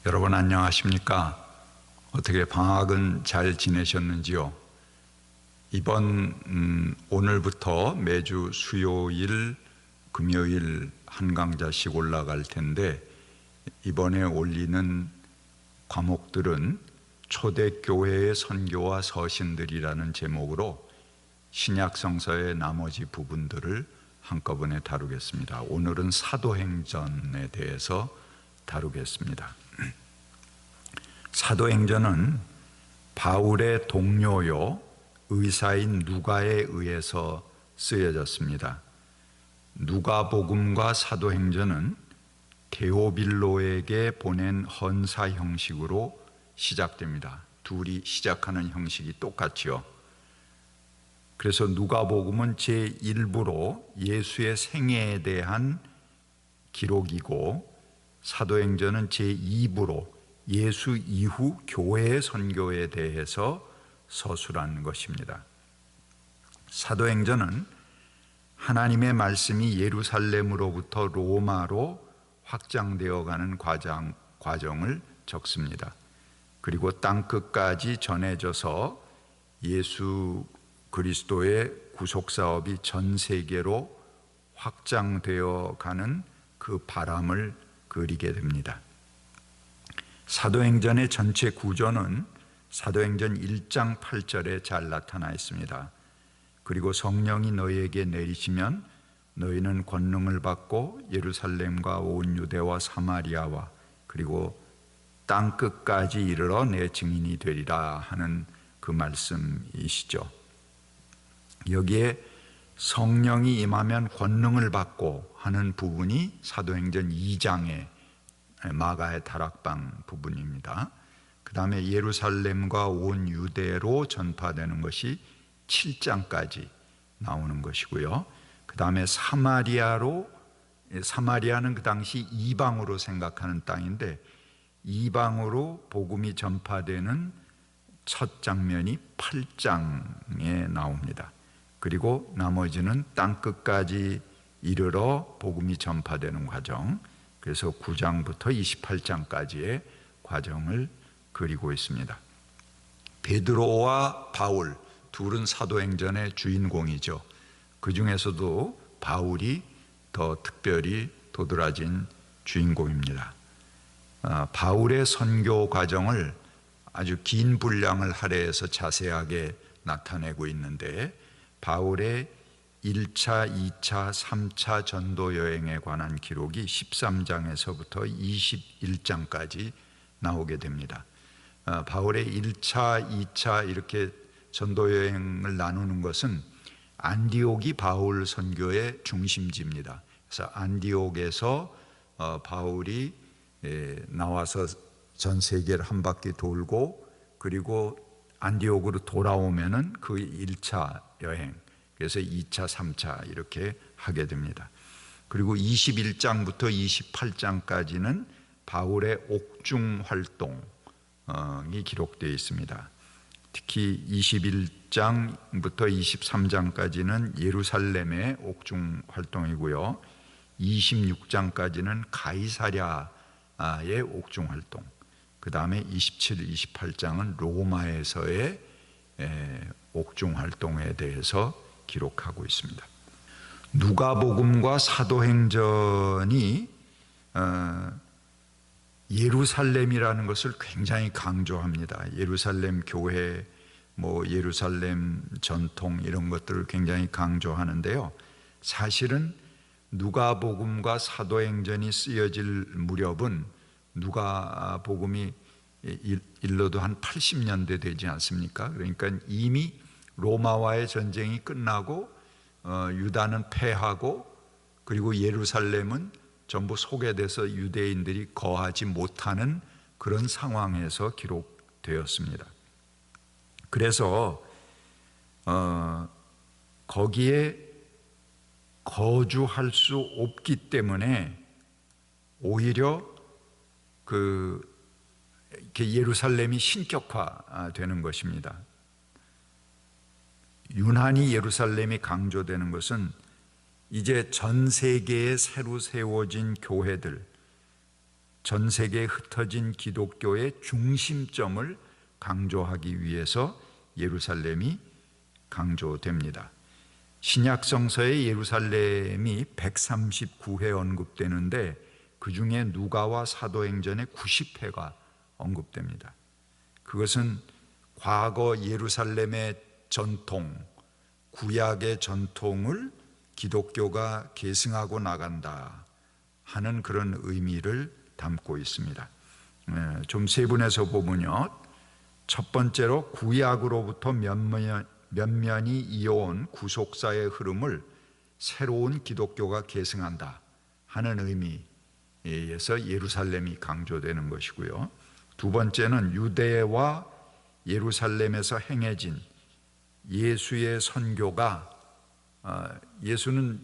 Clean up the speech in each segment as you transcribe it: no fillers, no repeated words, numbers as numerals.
여러분 안녕하십니까? 어떻게 방학은 잘 지내셨는지요? 오늘부터 매주 수요일, 금요일 한 강좌씩 올라갈 텐데 이번에 올리는 과목들은 초대교회의 선교와 서신들이라는 제목으로 신약성서의 나머지 부분들을 한꺼번에 다루겠습니다. 오늘은 사도행전에 대해서 다루겠습니다. 사도행전은 바울의 동료요 의사인 누가에 의해서 쓰여졌습니다. 누가복음과 사도행전은 데오빌로에게 보낸 헌사 형식으로 시작됩니다. 둘이 시작하는 형식이 똑같지요. 그래서 누가복음은 제1부로 예수의 생애에 대한 기록이고 사도행전은 제2부로 예수 이후 교회의 선교에 대해서 서술한 것입니다. 사도행전은 하나님의 말씀이 예루살렘으로부터 로마로 확장되어 가는 과정을 적습니다. 그리고 땅끝까지 전해져서 예수 그리스도의 구속사업이 전 세계로 확장되어 가는 그 바람을 그리게 됩니다. 사도행전의 전체 구조는 사도행전 1장 8절에 잘 나타나 있습니다. 그리고 성령이 너희에게 내리시면 너희는 권능을 받고 예루살렘과 온 유대와 사마리아와 그리고 땅끝까지 이르러 내 증인이 되리라 하는 그 말씀이시죠. 여기에 성령이 임하면 권능을 받고 하는 부분이 사도행전 2장의 마가의 다락방 부분입니다. 그 다음에 예루살렘과 온 유대로 전파되는 것이 7장까지 나오는 것이고요. 그 다음에 사마리아는 그 당시 이방으로 생각하는 땅인데 이방으로 복음이 전파되는 첫 장면이 8장에 나옵니다. 그리고 나머지는 땅끝까지 이르러 복음이 전파되는 과정, 그래서 9장부터 28장까지의 과정을 그리고 있습니다. 베드로와 바울 둘은 사도행전의 주인공이죠. 그 중에서도 바울이 더 특별히 도드라진 주인공입니다. 바울의 선교 과정을 아주 긴 분량을 할애해서 자세하게 나타내고 있는데 바울의 1차, 2차, 3차 전도 여행에 관한 기록이 13장에서부터 21장까지 나오게 됩니다. 바울의 1차, 2차 이렇게 전도 여행을 나누는 것은 안디옥이 바울 선교의 중심지입니다. 그래서 안디옥에서 바울이 나와서 전 세계를 한 바퀴 돌고 그리고 안디옥으로 돌아오면은 그 1차 여행, 그래서 2차, 3차 이렇게 하게 됩니다. 그리고 21장부터 28장까지는 바울의 옥중 활동이 기록되어 있습니다. 특히 21장부터 23장까지는 예루살렘의 옥중 활동이고요. 26장까지는 가이사랴의 옥중 활동, 그 다음에 27, 28장은 로마에서의 옥중 활동에 대해서 기록하고 있습니다. 누가복음과 사도행전이 예루살렘이라는 것을 굉장히 강조합니다. 예루살렘 교회, 예루살렘 전통 이런 것들을 굉장히 강조하는데요. 사실은 누가복음과 사도행전이 쓰여질 무렵은 누가복음이 일러도 한 80년대 되지 않습니까? 그러니까 이미 로마와의 전쟁이 끝나고 유다는 패하고 그리고 예루살렘은 전부 소개돼서 유대인들이 거하지 못하는 그런 상황에서 기록되었습니다. 그래서 거기에 거주할 수 없기 때문에 오히려 예루살렘이 신격화되는 것입니다. 유난히 예루살렘이 강조되는 것은 이제 전 세계에 새로 세워진 교회들, 전 세계에 흩어진 기독교의 중심점을 강조하기 위해서 예루살렘이 강조됩니다. 신약 성서에 예루살렘이 139회 언급되는데 그 중에 누가와 사도행전에 90회가 언급됩니다. 그것은 과거 예루살렘의 전통, 구약의 전통을 기독교가 계승하고 나간다 하는 그런 의미를 담고 있습니다. 좀 세분해서 보면요, 첫 번째로 구약으로부터 면면이 이어온 구속사의 흐름을 새로운 기독교가 계승한다 하는 의미에서 예루살렘이 강조되는 것이고요. 두 번째는 유대와 예루살렘에서 행해진 예수의 선교가, 예수는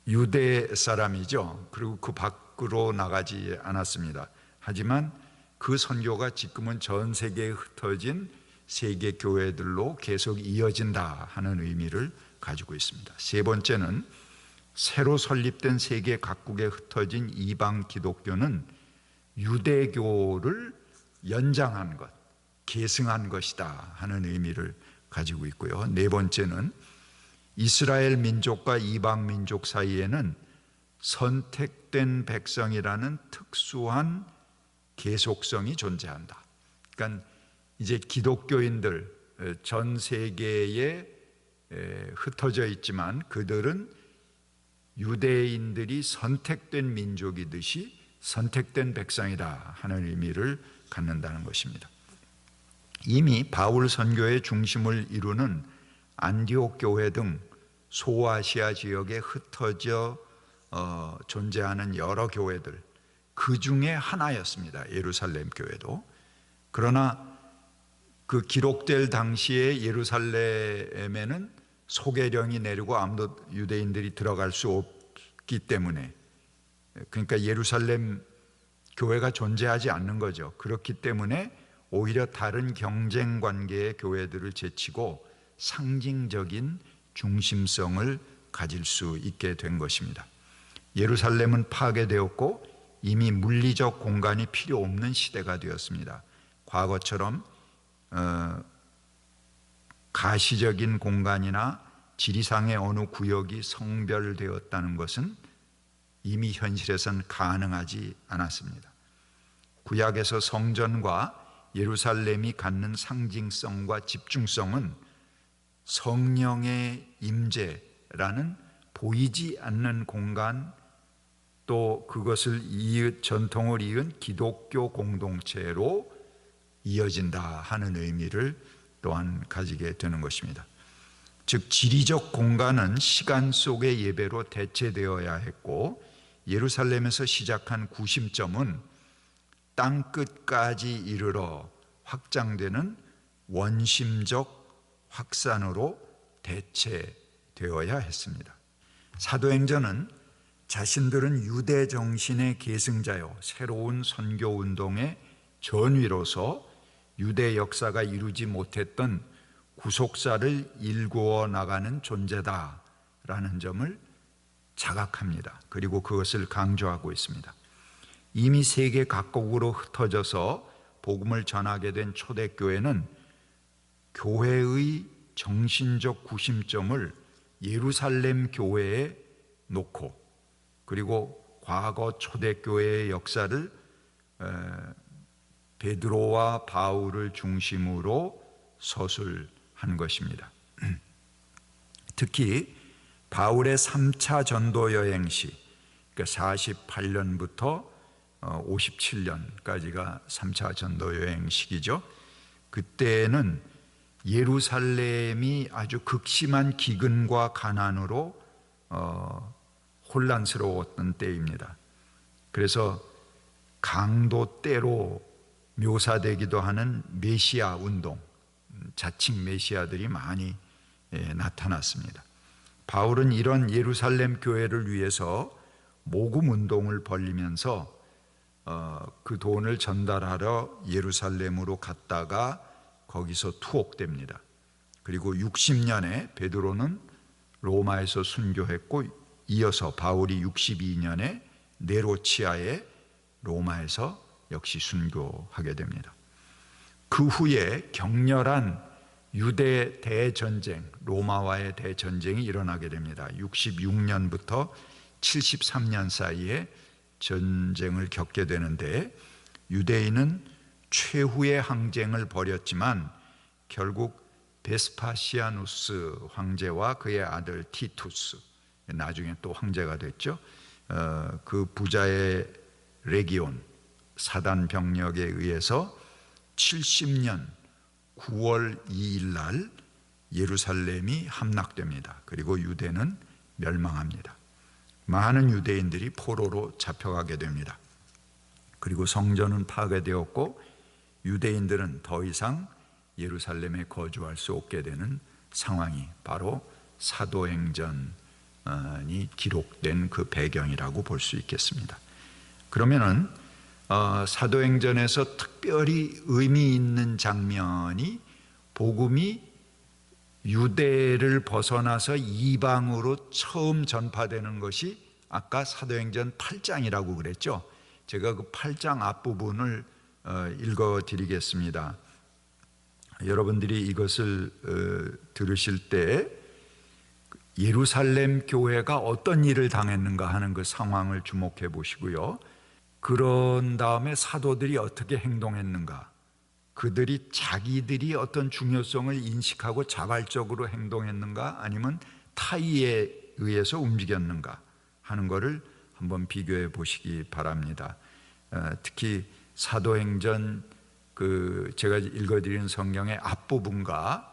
유대 사람이죠. 그리고 그 밖으로 나가지 않았습니다. 하지만 그 선교가 지금은 전 세계에 흩어진 세계 교회들로 계속 이어진다 하는 의미를 가지고 있습니다. 세 번째는 새로 설립된 세계 각국에 흩어진 이방 기독교는 유대교를 연장한 것, 계승한 것이다 하는 의미를 가지고 있고요. 네 번째는 이스라엘 민족과 이방 민족 사이에는 선택된 백성이라는 특수한 계속성이 존재한다. 그러니까 이제 기독교인들 전 세계에 흩어져 있지만 그들은 유대인들이 선택된 민족이듯이 선택된 백성이다 하는 의미를 갖는다는 것입니다. 이미 바울 선교의 중심을 이루는 안디옥 교회 등 소아시아 지역에 흩어져 존재하는 여러 교회들, 그 중에 하나였습니다. 예루살렘 교회도. 그러나 그 기록될 당시에 예루살렘에는 소개령이 내리고 아무도 유대인들이 들어갈 수 없기 때문에, 그러니까 예루살렘 교회가 존재하지 않는 거죠. 그렇기 때문에 오히려 다른 경쟁 관계의 교회들을 제치고 상징적인 중심성을 가질 수 있게 된 것입니다. 예루살렘은 파괴되었고 이미 물리적 공간이 필요 없는 시대가 되었습니다. 과거처럼 가시적인 공간이나 지리상의 어느 구역이 성별되었다는 것은 이미 현실에선 가능하지 않았습니다. 구약에서 성전과 예루살렘이 갖는 상징성과 집중성은 성령의 임재라는 보이지 않는 공간, 또 그것을 전통을 이은 기독교 공동체로 이어진다 하는 의미를 또한 가지게 되는 것입니다. 즉 지리적 공간은 시간 속의 예배로 대체되어야 했고, 예루살렘에서 시작한 구심점은 땅끝까지 이르러 확장되는 원심적 확산으로 대체되어야 했습니다. 사도행전은 자신들은 유대 정신의 계승자요 새로운 선교 운동의 전위로서 유대 역사가 이루지 못했던 구속사를 일구어 나가는 존재다라는 점을 자각합니다. 그리고 그것을 강조하고 있습니다. 이미 세계 각국으로 흩어져서 복음을 전하게 된 초대교회는 교회의 정신적 구심점을 예루살렘 교회에 놓고, 그리고 과거 초대교회의 역사를 베드로와 바울을 중심으로 서술한 것입니다. 특히 바울의 3차 전도 여행 시, 그러니까 48년부터 57년까지가 3차 전도 여행 시기죠. 그때는 예루살렘이 아주 극심한 기근과 가난으로 혼란스러웠던 때입니다. 그래서 강도 때로 묘사되기도 하는 메시아 운동, 자칭 메시아들이 많이 나타났습니다. 바울은 이런 예루살렘 교회를 위해서 모금 운동을 벌이면서 그 돈을 전달하러 예루살렘으로 갔다가 거기서 투옥됩니다. 그리고 60년에 베드로는 로마에서 순교했고, 이어서 바울이 62년에 네로치아에 로마에서 역시 순교하게 됩니다. 그 후에 격렬한 유대 대전쟁, 로마와의 대전쟁이 일어나게 됩니다. 66년부터 73년 사이에 전쟁을 겪게 되는데, 유대인은 최후의 항쟁을 벌였지만 결국 베스파시아누스 황제와 그의 아들 티투스, 나중에 또 황제가 됐죠, 그 부자의 레기온 사단 병력에 의해서 70년 9월 2일 날 예루살렘이 함락됩니다. 그리고 유대는 멸망합니다. 많은 유대인들이 포로로 잡혀가게 됩니다. 그리고 성전은 파괴되었고 유대인들은 더 이상 예루살렘에 거주할 수 없게 되는 상황이 바로 사도행전이 기록된 그 배경이라고 볼 수 있겠습니다. 그러면은 사도행전에서 특별히 의미 있는 장면이 복음이 유대를 벗어나서 이방으로 처음 전파되는 것이 아까 사도행전 8장이라고 그랬죠. 제가 그 8장 앞부분을 읽어드리겠습니다. 여러분들이 이것을 들으실 때 예루살렘 교회가 어떤 일을 당했는가 하는 그 상황을 주목해 보시고요. 그런 다음에 사도들이 어떻게 행동했는가, 그들이 자기들이 어떤 중요성을 인식하고 자발적으로 행동했는가 아니면 타의에 의해서 움직였는가 하는 것을 한번 비교해 보시기 바랍니다. 특히 사도행전 제가 읽어드린 성경의 앞부분과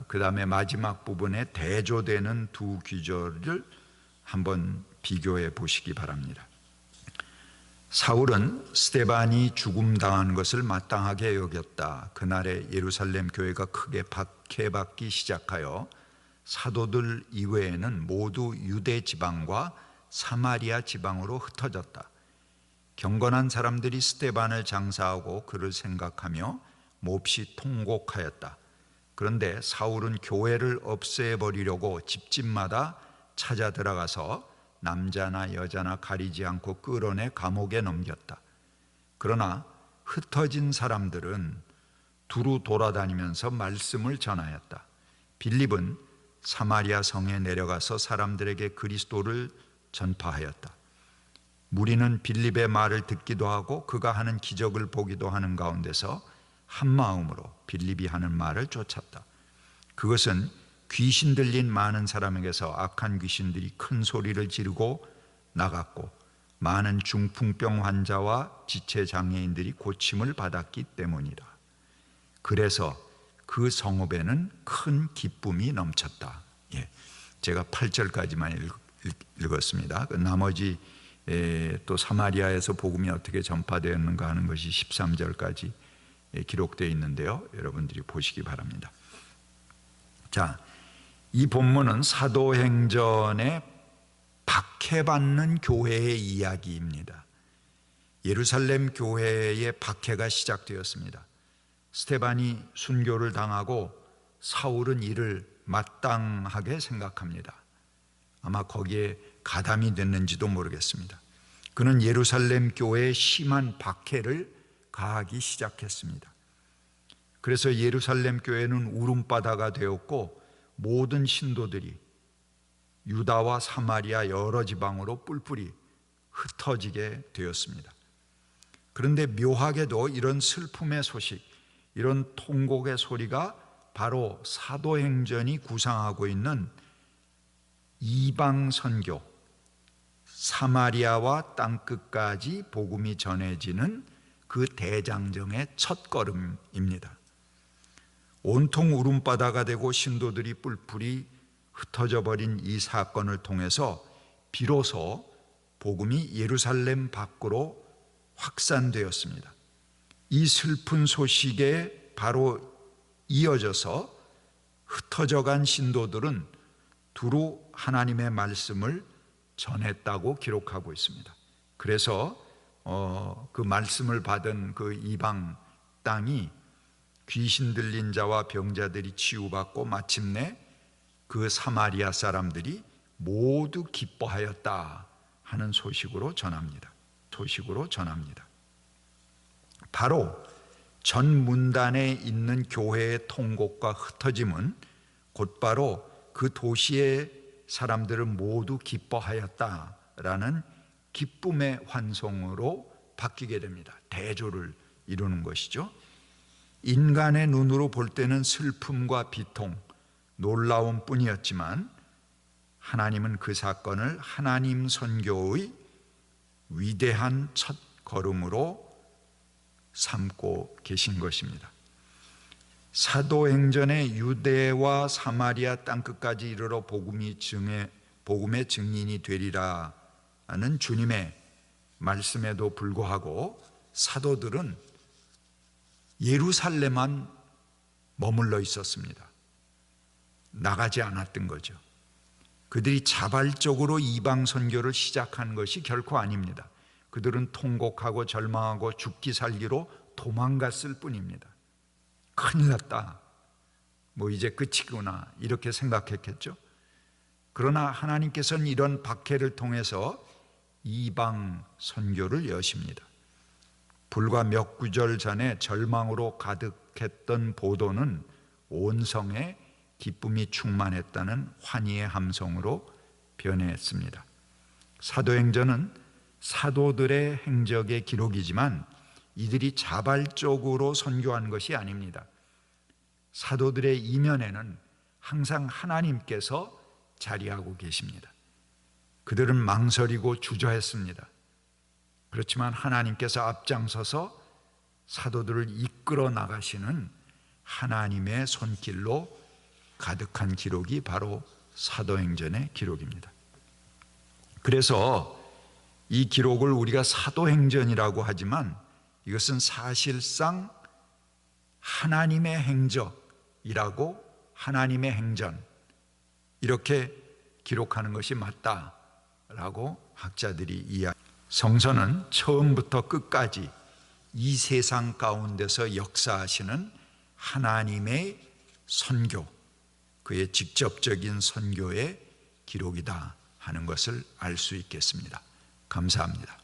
그 다음에 마지막 부분에 대조되는 두 구절을 한번 비교해 보시기 바랍니다. 사울은 스데반이 죽음당한 것을 마땅하게 여겼다. 그날에 예루살렘 교회가 크게 박해받기 시작하여 사도들 이외에는 모두 유대 지방과 사마리아 지방으로 흩어졌다. 경건한 사람들이 스데반을 장사하고 그를 생각하며 몹시 통곡하였다. 그런데 사울은 교회를 없애버리려고 집집마다 찾아 들어가서 남자나 여자나 가리지 않고 끌어내 감옥에 넘겼다. 그러나 흩어진 사람들은 두루 돌아다니면서 말씀을 전하였다. 빌립은 사마리아 성에 내려가서 사람들에게 그리스도를 전파하였다. 무리는 빌립의 말을 듣기도 하고 그가 하는 기적을 보기도 하는 가운데서 한 마음으로 빌립이 하는 말을 쫓았다. 그것은 귀신 들린 많은 사람에게서 악한 귀신들이 큰 소리를 지르고 나갔고 많은 중풍병 환자와 지체 장애인들이 고침을 받았기 때문이다. 그래서 그 성읍에는 큰 기쁨이 넘쳤다. 제가 8절까지만 읽었습니다. 나머지 또 사마리아에서 복음이 어떻게 전파되었는가 하는 것이 13절까지 기록되어 있는데요. 여러분들이 보시기 바랍니다. 자, 이 본문은 사도행전에 박해받는 교회의 이야기입니다. 예루살렘 교회의 박해가 시작되었습니다. 스데반이 순교를 당하고 사울은 이를 마땅하게 생각합니다. 아마 거기에 가담이 됐는지도 모르겠습니다. 그는 예루살렘 교회에 심한 박해를 가하기 시작했습니다. 그래서 예루살렘 교회는 울음바다가 되었고 모든 신도들이 유다와 사마리아 여러 지방으로 뿔뿔이 흩어지게 되었습니다. 그런데 묘하게도 이런 슬픔의 소식, 이런 통곡의 소리가 바로 사도행전이 구상하고 있는 이방 선교, 사마리아와 땅끝까지 복음이 전해지는 그 대장정의 첫걸음입니다. 온통 울음바다가 되고 신도들이 뿔뿔이 흩어져 버린 이 사건을 통해서 비로소 복음이 예루살렘 밖으로 확산되었습니다. 이 슬픈 소식에 바로 이어져서 흩어져 간 신도들은 두루 하나님의 말씀을 전했다고 기록하고 있습니다. 그래서 그 말씀을 받은 그 이방 땅이 귀신 들린 자와 병자들이 치유받고 마침내 그 사마리아 사람들이 모두 기뻐하였다 하는 소식으로 전합니다. 소식으로 전합니다. 바로 전 문단에 있는 교회의 통곡과 흩어짐은 곧바로 그 도시의 사람들을 모두 기뻐하였다라는 기쁨의 환송으로 바뀌게 됩니다. 대조를 이루는 것이죠. 인간의 눈으로 볼 때는 슬픔과 비통, 놀라움 뿐이었지만 하나님은 그 사건을 하나님 선교의 위대한 첫 걸음으로 삼고 계신 것입니다. 사도행전의 유대와 사마리아 땅끝까지 이르러 복음의 증인이 되리라는 주님의 말씀에도 불구하고 사도들은 예루살렘만 머물러 있었습니다. 나가지 않았던 거죠. 그들이 자발적으로 이방 선교를 시작한 것이 결코 아닙니다. 그들은 통곡하고 절망하고 죽기 살기로 도망갔을 뿐입니다. 큰일 났다, 이제 끝이구나 이렇게 생각했겠죠. 그러나 하나님께서는 이런 박해를 통해서 이방 선교를 여십니다. 불과 몇 구절 전에 절망으로 가득했던 보도는 온 성에 기쁨이 충만했다는 환희의 함성으로 변했습니다. 사도행전은 사도들의 행적의 기록이지만 이들이 자발적으로 선교한 것이 아닙니다. 사도들의 이면에는 항상 하나님께서 자리하고 계십니다. 그들은 망설이고 주저했습니다. 그렇지만 하나님께서 앞장서서 사도들을 이끌어 나가시는 하나님의 손길로 가득한 기록이 바로 사도행전의 기록입니다. 그래서 이 기록을 우리가 사도행전이라고 하지만 이것은 사실상 하나님의 행적이라고, 하나님의 행전, 이렇게 기록하는 것이 맞다라고 학자들이 이야기합니다. 성서는 처음부터 끝까지 이 세상 가운데서 역사하시는 하나님의 선교, 그의 직접적인 선교의 기록이다 하는 것을 알 수 있겠습니다. 감사합니다.